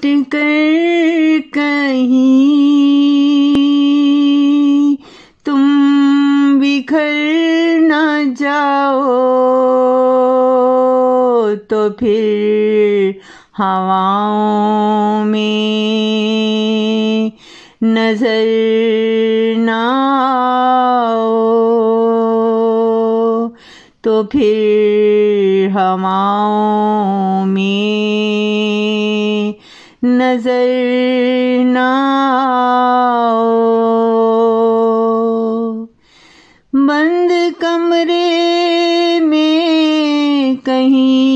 कर कहीं तुम बिखर न जाओ तो फिर हवाओं में नजर न आओ, तो फिर हवाओं में नजर न आओ। बंद कमरे में कहीं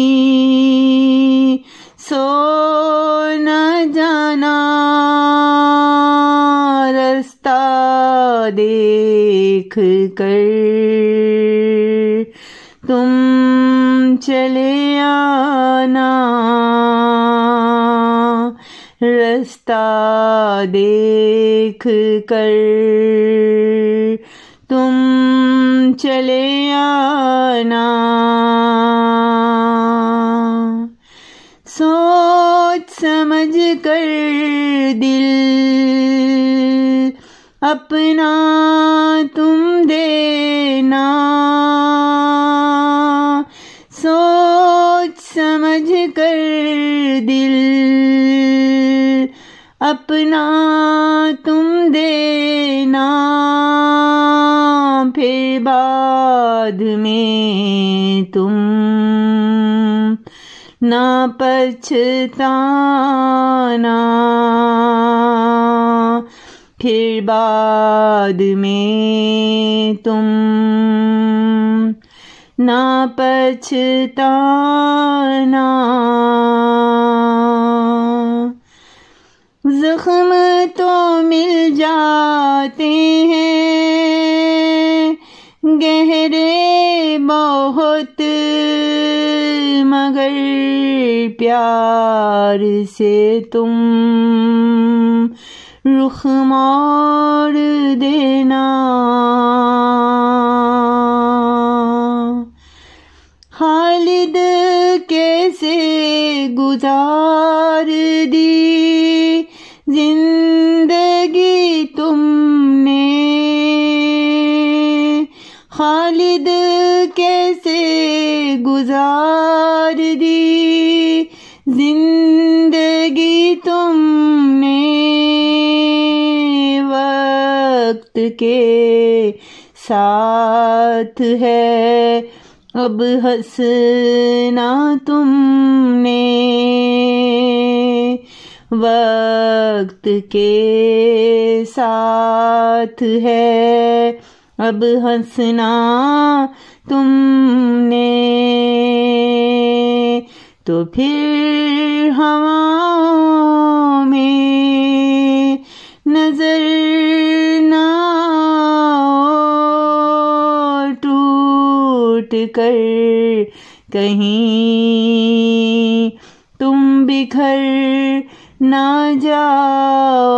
सो न जाना, रास्ता देख कर तुम चले आना, रास्ता देख कर तुम चले आना। सोच समझ कर दिल अपना तुम देना, सोच समझ कर दिल अपना तुम देना, फिर बाद में तुम ना पछताना, फिर बाद में तुम ना पछताना। जख्म तो मिल जाते हैं गहरे बहुत, मगर प्यार से तुम रुख मोड़ देना। खालिद कैसे गुजार दी जिंदगी तुमने, खालिद कैसे गुजार दी जिंदगी तुमने, वक्त के साथ है अब हंसना तुमने, वक्त के साथ है अब हंसना तुमने, तो फिर हवाओं में नजर न आओ, टूट कर कहीं तुम बिखर ना जाओ,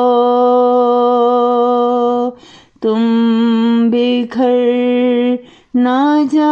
तुम बिखर ना जाओ।